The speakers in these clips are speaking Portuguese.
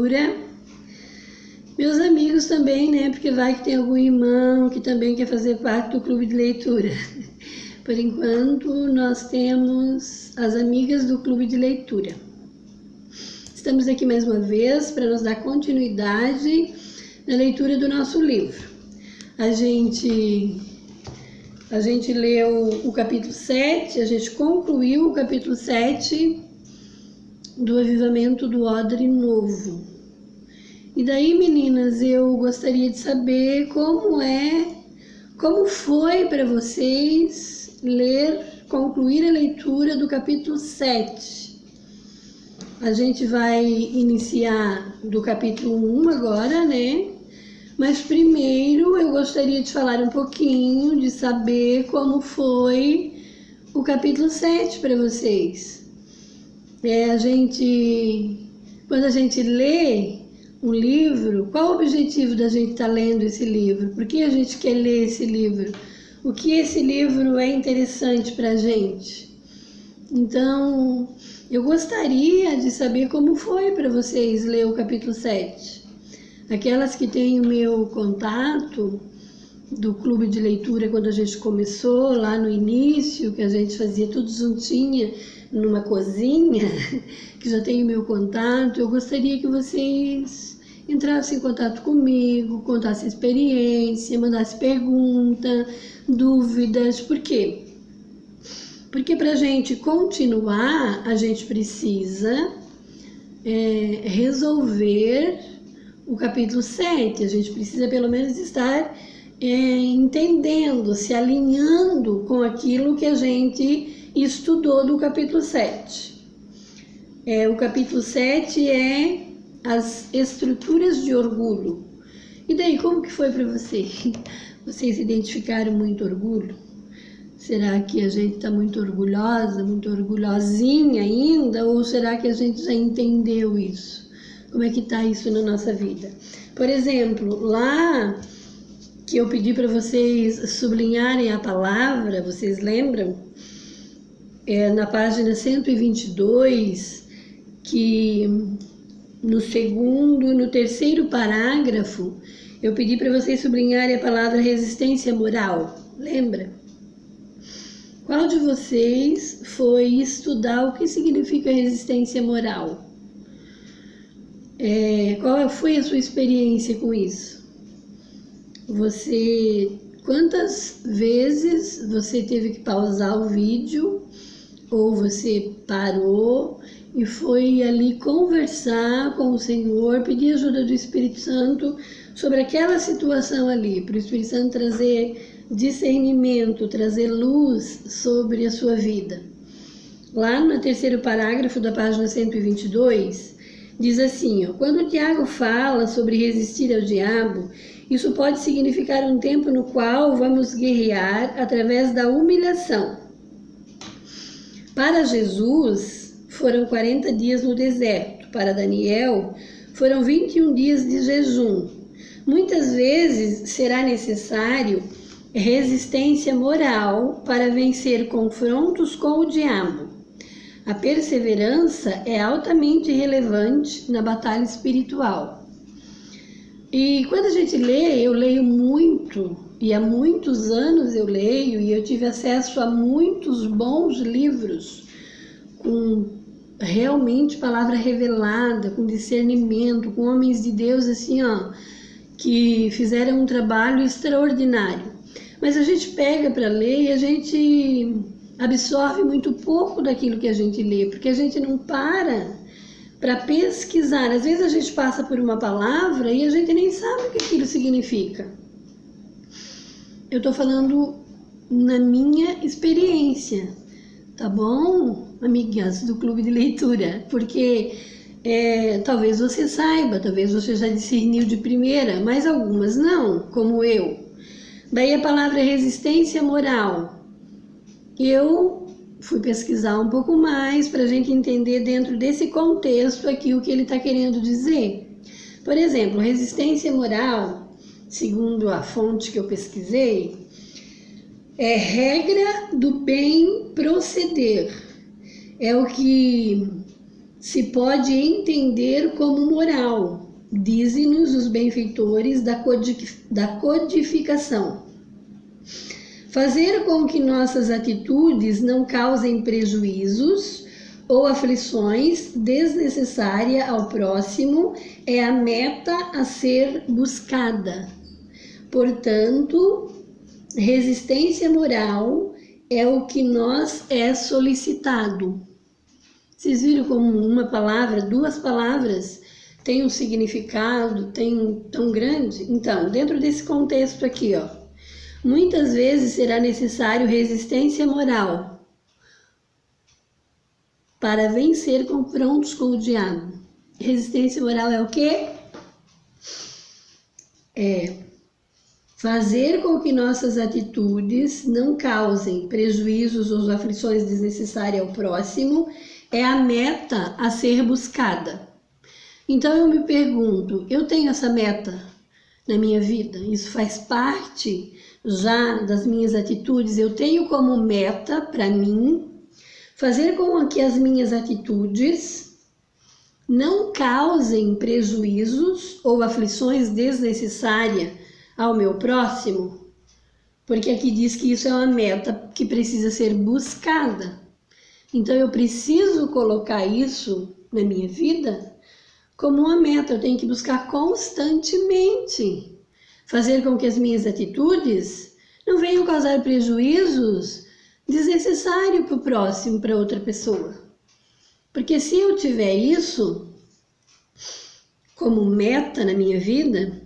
leitura. Meus amigos também, né? Porque vai que tem algum irmão que também quer fazer parte do clube de leitura. Por enquanto, nós temos as amigas do clube de leitura. Estamos aqui mais uma vez para nos dar continuidade na leitura do nosso livro. A gente leu o capítulo 7, a gente concluiu o capítulo 7 do Avivamento do Odre Novo. E daí, meninas, eu gostaria de saber como foi para vocês concluir a leitura do capítulo 7. A gente vai iniciar do capítulo 1 agora, né? Mas primeiro eu gostaria de falar um pouquinho, de saber como foi o capítulo 7 para vocês. Quando a gente lê um livro, qual o objetivo da gente estar lendo esse livro? Por que a gente quer ler esse livro? O que esse livro é interessante para a gente? Então, eu gostaria de saber como foi para vocês ler o capítulo 7. Aquelas que têm o meu contato do clube de leitura, quando a gente começou lá no início, que a gente fazia tudo juntinha numa cozinha, que já tem o meu contato, eu gostaria que vocês entrassem em contato comigo, contassem experiência, mandassem pergunta, dúvidas. Por quê? Porque para a gente continuar, a gente precisa resolver o capítulo 7, a gente precisa pelo menos estar entendendo, se alinhando com aquilo que a gente estudou do capítulo 7. O capítulo 7 é as estruturas de orgulho. E daí, como que foi para vocês? Vocês identificaram muito orgulho? Será que a gente está muito orgulhosa, muito orgulhosinha ainda? Ou será que a gente já entendeu isso? Como é que está isso na nossa vida? Por exemplo, lá que eu pedi para vocês sublinharem a palavra, vocês lembram? Na página 122, que no terceiro parágrafo, eu pedi para vocês sublinharem a palavra resistência moral. Lembra? Qual de vocês foi estudar o que significa resistência moral? Qual foi a sua experiência com isso? Quantas vezes você teve que pausar o vídeo ou você parou e foi ali conversar com o Senhor, pedir ajuda do Espírito Santo sobre aquela situação ali, para o Espírito Santo trazer discernimento, trazer luz sobre a sua vida? Lá no terceiro parágrafo da página 122, diz assim, quando o Tiago fala sobre resistir ao diabo, isso pode significar um tempo no qual vamos guerrear através da humilhação. Para Jesus, foram 40 dias no deserto. Para Daniel, foram 21 dias de jejum. Muitas vezes será necessário resistência moral para vencer confrontos com o diabo. A perseverança é altamente relevante na batalha espiritual. E quando a gente lê, eu leio muito, e há muitos anos eu leio, e eu tive acesso a muitos bons livros, com realmente palavra revelada, com discernimento, com homens de Deus assim, que fizeram um trabalho extraordinário. Mas a gente pega para ler e a gente absorve muito pouco daquilo que a gente lê, porque a gente não para pesquisar. Às vezes a gente passa por uma palavra e a gente nem sabe o que aquilo significa. Eu estou falando na minha experiência, tá bom, amigas do Clube de Leitura? Porque talvez você saiba, talvez você já discerniu de primeira, mas algumas não, como eu. Daí a palavra resistência moral. Eu fui pesquisar um pouco mais para a gente entender dentro desse contexto aqui o que ele está querendo dizer. Por exemplo, resistência moral, segundo a fonte que eu pesquisei, é regra do bem proceder. É o que se pode entender como moral, dizem-nos os benfeitores da codificação. Fazer com que nossas atitudes não causem prejuízos ou aflições desnecessárias ao próximo é a meta a ser buscada. Portanto, resistência moral é o que nos é solicitado. Vocês viram como uma palavra, duas palavras, tem um significado tão grande? Então, dentro desse contexto aqui, muitas vezes será necessário resistência moral para vencer confrontos com o diabo. Resistência moral é o quê? É fazer com que nossas atitudes não causem prejuízos ou aflições desnecessárias ao próximo é a meta a ser buscada. Então eu me pergunto, eu tenho essa meta na minha vida? Isso faz parte já das minhas atitudes? Eu tenho como meta para mim fazer com que as minhas atitudes não causem prejuízos ou aflições desnecessárias ao meu próximo? Porque aqui diz que isso é uma meta que precisa ser buscada. Então eu preciso colocar isso na minha vida como uma meta. Eu tenho que buscar constantemente fazer com que as minhas atitudes não venham causar prejuízos desnecessários para o próximo, para outra pessoa. Porque se eu tiver isso como meta na minha vida,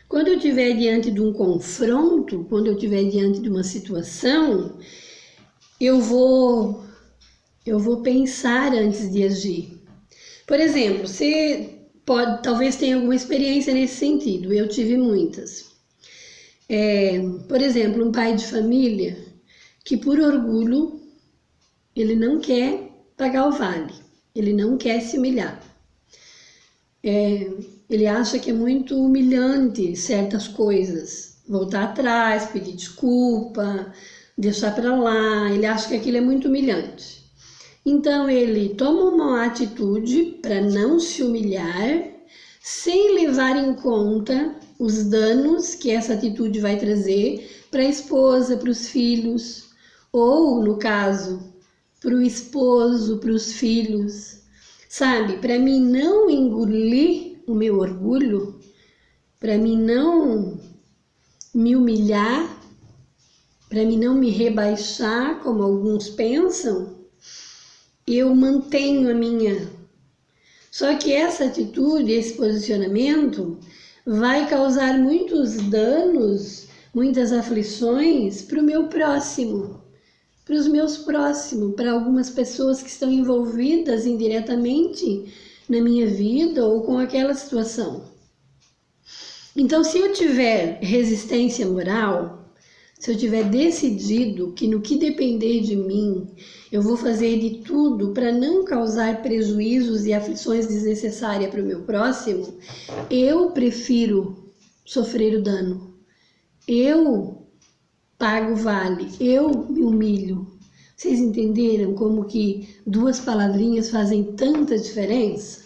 quando eu estiver diante de um confronto, quando eu estiver diante de uma situação, eu vou pensar antes de agir. Por exemplo, você talvez tenha alguma experiência nesse sentido, eu tive muitas. Por exemplo, um pai de família que por orgulho, ele não quer pagar o vale, ele não quer se humilhar. Ele acha que é muito humilhante certas coisas, voltar atrás, pedir desculpa, deixar para lá, ele acha que aquilo é muito humilhante. Então ele toma uma atitude para não se humilhar, sem levar em conta os danos que essa atitude vai trazer para a esposa, para os filhos, ou no caso, para o esposo, para os filhos. Sabe, para mim não engolir o meu orgulho, para mim não me humilhar, para mim não me rebaixar, como alguns pensam, eu mantenho a minha. Só que essa atitude, esse posicionamento, vai causar muitos danos, muitas aflições para o meu próximo, para os meus próximos, para algumas pessoas que estão envolvidas indiretamente na minha vida ou com aquela situação. Então, se eu tiver resistência moral, se eu tiver decidido que no que depender de mim, eu vou fazer de tudo para não causar prejuízos e aflições desnecessárias para o meu próximo, eu prefiro sofrer o dano. Eu pago o vale, eu me humilho. Vocês entenderam como que duas palavrinhas fazem tanta diferença?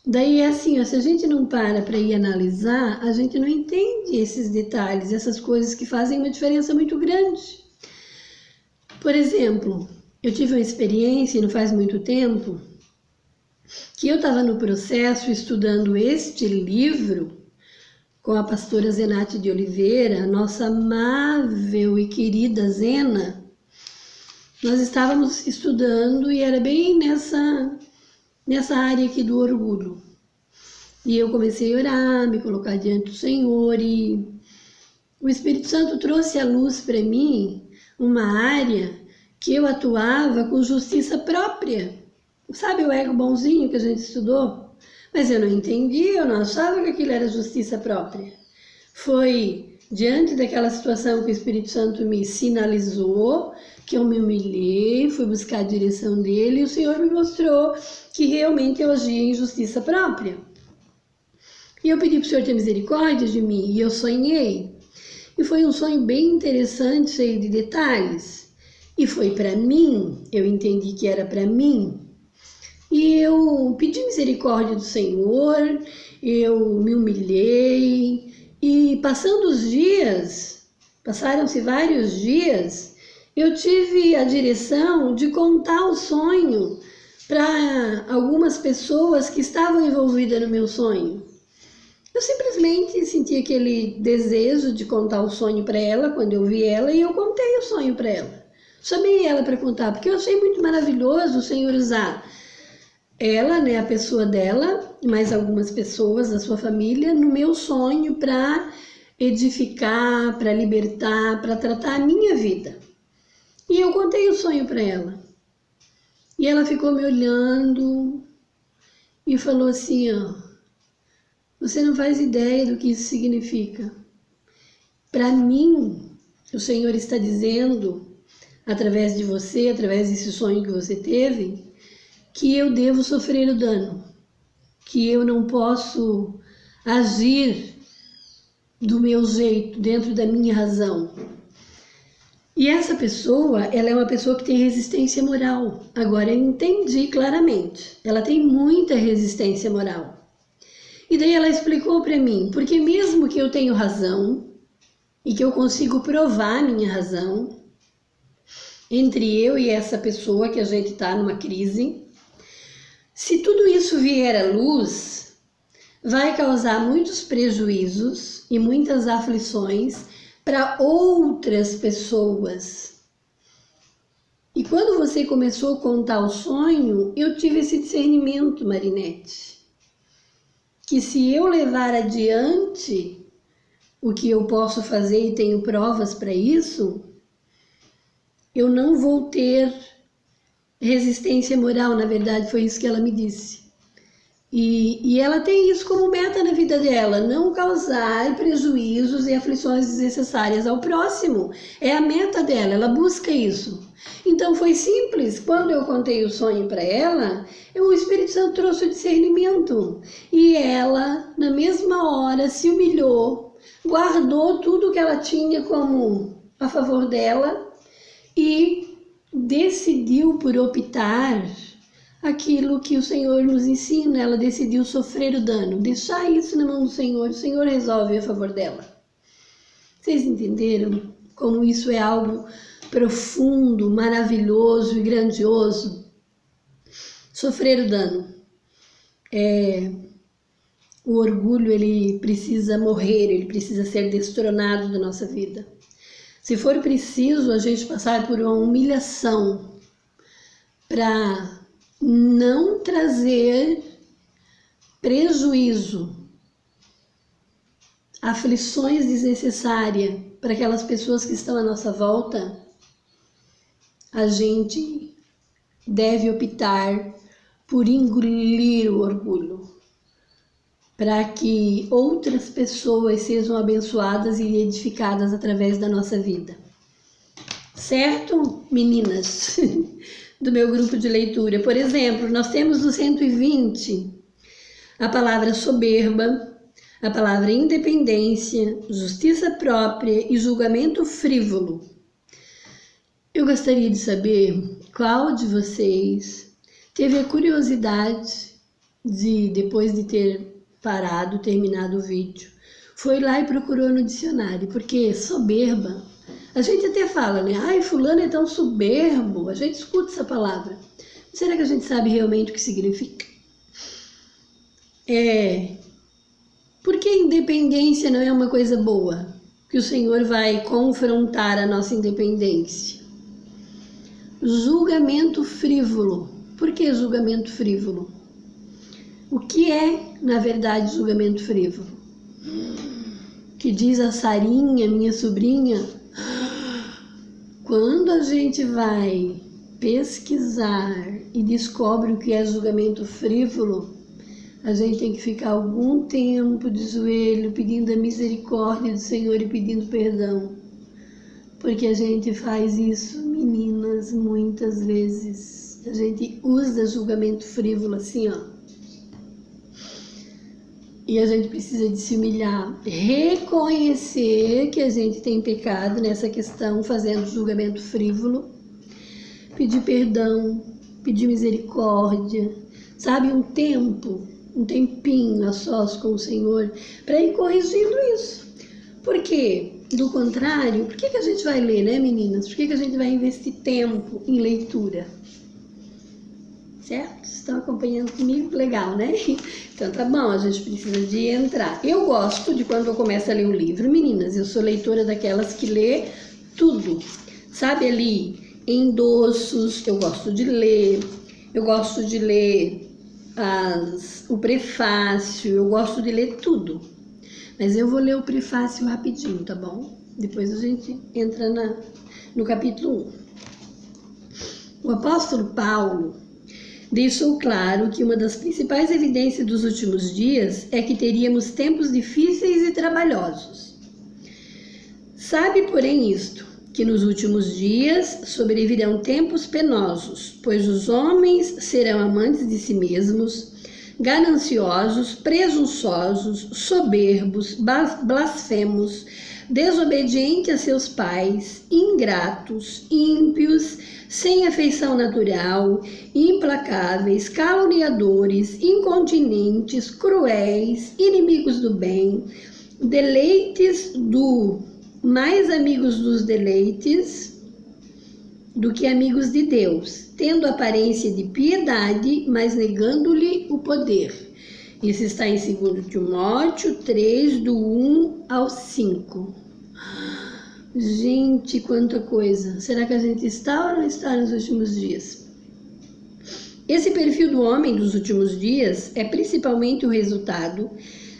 Daí é assim, se a gente não para ir analisar, a gente não entende esses detalhes, essas coisas que fazem uma diferença muito grande. Por exemplo, eu tive uma experiência, não faz muito tempo, que eu estava no processo estudando este livro com a pastora Zenate de Oliveira, nossa amável e querida Zena. Nós estávamos estudando e era bem nessa área aqui do orgulho. E eu comecei a orar, me colocar diante do Senhor, e o Espírito Santo trouxe à luz para mim uma área que eu atuava com justiça própria. Sabe o ego bonzinho que a gente estudou? Mas eu não entendia, eu não achava que aquilo era justiça própria. Foi diante daquela situação que o Espírito Santo me sinalizou, que eu me humilhei, fui buscar a direção dele, e o Senhor me mostrou que realmente eu agia em justiça própria. E eu pedi para o Senhor ter misericórdia de mim, e eu sonhei. E foi um sonho bem interessante, cheio de detalhes. E foi para mim, eu entendi que era para mim. E eu pedi misericórdia do Senhor, eu me humilhei, e passaram-se vários dias, eu tive a direção de contar o sonho para algumas pessoas que estavam envolvidas no meu sonho. Eu simplesmente senti aquele desejo de contar o sonho para ela quando eu vi ela, e eu contei o sonho para ela. Chamei ela para contar, porque eu achei muito maravilhoso o Senhor usar ela, né, a pessoa dela, e mais algumas pessoas da sua família, no meu sonho para edificar, para libertar, para tratar a minha vida. E eu contei o sonho para ela. E ela ficou me olhando e falou assim, ó, você não faz ideia do que isso significa. Para mim, o Senhor está dizendo, através de você, através desse sonho que você teve, que eu devo sofrer o dano, que eu não posso agir do meu jeito, dentro da minha razão. E essa pessoa, ela é uma pessoa que tem resistência moral. Agora eu entendi claramente, ela tem muita resistência moral. E daí ela explicou para mim, porque mesmo que eu tenho razão, e que eu consigo provar a minha razão, entre eu e essa pessoa que a gente está numa crise, se tudo isso vier à luz, vai causar muitos prejuízos e muitas aflições para outras pessoas. E quando você começou a contar o sonho, eu tive esse discernimento, Marinete, que se eu levar adiante o que eu posso fazer e tenho provas para isso, eu não vou ter resistência moral. Na verdade, foi isso que ela me disse. E ela tem isso como meta na vida dela, não causar prejuízos e aflições desnecessárias ao próximo. É a meta dela, ela busca isso. Então foi simples, quando eu contei o sonho para ela, o Espírito Santo trouxe o discernimento. E ela, na mesma hora, se humilhou, guardou tudo que ela tinha como a favor dela e decidiu por optar aquilo que o Senhor nos ensina. Ela decidiu sofrer o dano, deixar isso na mão do Senhor, o Senhor resolve a favor dela. Vocês entenderam como isso é algo profundo, maravilhoso e grandioso? Sofrer o dano. O orgulho, ele precisa morrer, ele precisa ser destronado da nossa vida. Se for preciso a gente passar por uma humilhação para não trazer prejuízo, aflições desnecessárias para aquelas pessoas que estão à nossa volta, a gente deve optar por engolir o orgulho, para que outras pessoas sejam abençoadas e edificadas através da nossa vida. Certo, meninas do meu grupo de leitura? Por exemplo, nós temos no 120 a palavra soberba, a palavra independência, justiça própria e julgamento frívolo. Eu gostaria de saber qual de vocês teve a curiosidade de, depois de ter terminado o vídeo, foi lá e procurou no dicionário, porque soberba, a gente até fala, né? Ai, fulano é tão soberbo, a gente escuta essa palavra. Será que a gente sabe realmente o que significa? Porque independência não é uma coisa boa, que o Senhor vai confrontar a nossa independência. Julgamento frívolo. Por que julgamento frívolo? O que é, na verdade, julgamento frívolo? Que diz a Sarinha, minha sobrinha, quando a gente vai pesquisar e descobre o que é julgamento frívolo, a gente tem que ficar algum tempo de joelho pedindo a misericórdia do Senhor e pedindo perdão. Porque a gente faz isso, meninas, muitas vezes. A gente usa julgamento frívolo assim, ó. E a gente precisa de se humilhar, reconhecer que a gente tem pecado nessa questão, fazendo julgamento frívolo, pedir perdão, pedir misericórdia, sabe, um tempinho a sós com o Senhor, para ir corrigindo isso. Por quê? Do contrário, por que a gente vai ler, né, meninas? Por que a gente vai investir tempo em leitura? Certo? Vocês estão acompanhando comigo? Legal, né? Então tá bom, a gente precisa de entrar. Eu gosto de quando eu começo a ler um livro, meninas, eu sou leitora daquelas que lê tudo. Sabe ali, endossos, eu gosto de ler. Eu gosto de ler o prefácio, eu gosto de ler tudo. Mas eu vou ler o prefácio rapidinho, tá bom? Depois a gente entra no capítulo 1. O apóstolo Paulo deixou claro que uma das principais evidências dos últimos dias é que teríamos tempos difíceis e trabalhosos. Sabe, porém, isto, que nos últimos dias sobrevirão tempos penosos, pois os homens serão amantes de si mesmos, gananciosos, presunçosos, soberbos, blasfemos, desobedientes a seus pais, ingratos, ímpios, sem afeição natural, implacáveis, caluniadores, incontinentes, cruéis, inimigos do bem, mais amigos dos deleites do que amigos de Deus, tendo aparência de piedade, mas negando-lhe o poder. Isso está em 2 Timóteo 3, do 1 ao 5. Gente, quanta coisa! Será que a gente está ou não está nos últimos dias? Esse perfil do homem dos últimos dias é principalmente o resultado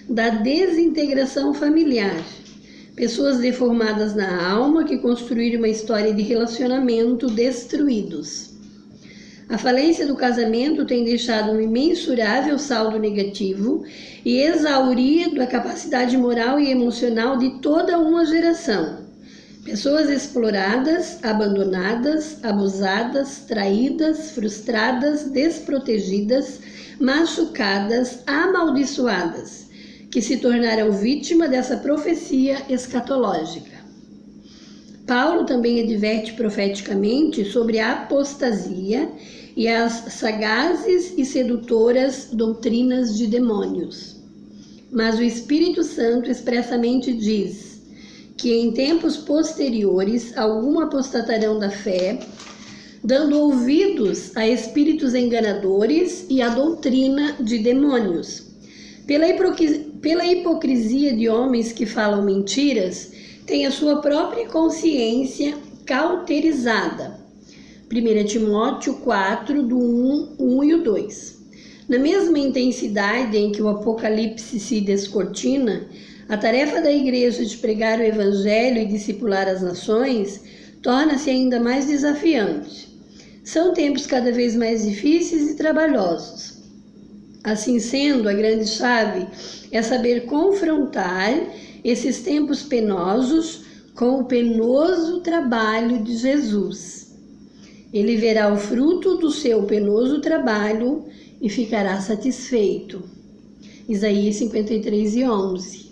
da desintegração familiar. Pessoas deformadas na alma que construíram uma história de relacionamento destruídos. A falência do casamento tem deixado um imensurável saldo negativo e exaurido a capacidade moral e emocional de toda uma geração. Pessoas exploradas, abandonadas, abusadas, traídas, frustradas, desprotegidas, machucadas, amaldiçoadas, que se tornaram vítima dessa profecia escatológica. Paulo também adverte profeticamente sobre a apostasia e as sagazes e sedutoras doutrinas de demônios. Mas o Espírito Santo expressamente diz que em tempos posteriores alguns apostatarão da fé, dando ouvidos a espíritos enganadores e a doutrina de demônios. Pela hipocrisia de homens que falam mentiras, tem a sua própria consciência cauterizada. 1 Timóteo 4, do 1 e o 2. Na mesma intensidade em que o Apocalipse se descortina, a tarefa da igreja de pregar o Evangelho e discipular as nações torna-se ainda mais desafiante. São tempos cada vez mais difíceis e trabalhosos. Assim sendo, a grande chave é saber confrontar esses tempos penosos com o penoso trabalho de Jesus. Ele verá o fruto do seu penoso trabalho e ficará satisfeito. Isaías 53, 11.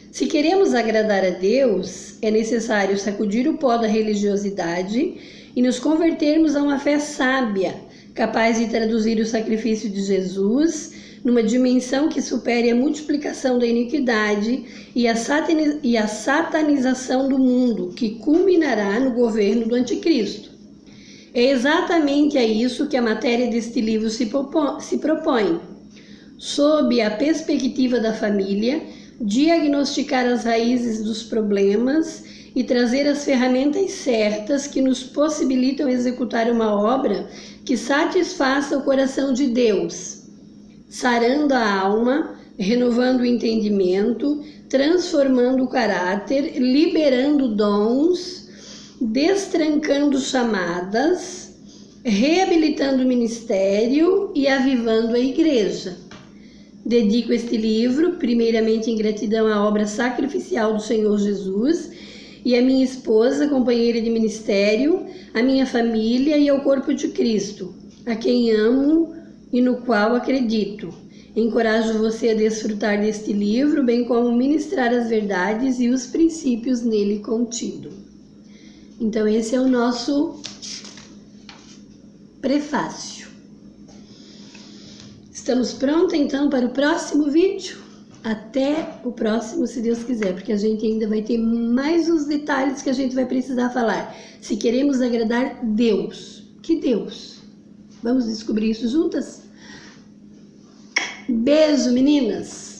Se queremos agradar a Deus, é necessário sacudir o pó da religiosidade e nos convertermos a uma fé sábia, capaz de traduzir o sacrifício de Jesus numa dimensão que supere a multiplicação da iniquidade e a satanização do mundo, que culminará no governo do Anticristo. É exatamente a isso que a matéria deste livro se propõe. Sob a perspectiva da família, diagnosticar as raízes dos problemas e trazer as ferramentas certas que nos possibilitam executar uma obra que satisfaça o coração de Deus, sarando a alma, renovando o entendimento, transformando o caráter, liberando dons, destrancando chamadas, reabilitando o ministério e avivando a igreja. Dedico este livro, primeiramente em gratidão à obra sacrificial do Senhor Jesus e à minha esposa, companheira de ministério, à minha família e ao corpo de Cristo, a quem amo e no qual acredito. Encorajo você a desfrutar deste livro, bem como ministrar as verdades e os princípios nele contidos. Então esse é o nosso prefácio. Estamos prontos então para o próximo vídeo? Até o próximo, se Deus quiser, porque a gente ainda vai ter mais uns detalhes que a gente vai precisar falar. Se queremos agradar Deus, que Deus? Vamos descobrir isso juntas? Beijo, meninas!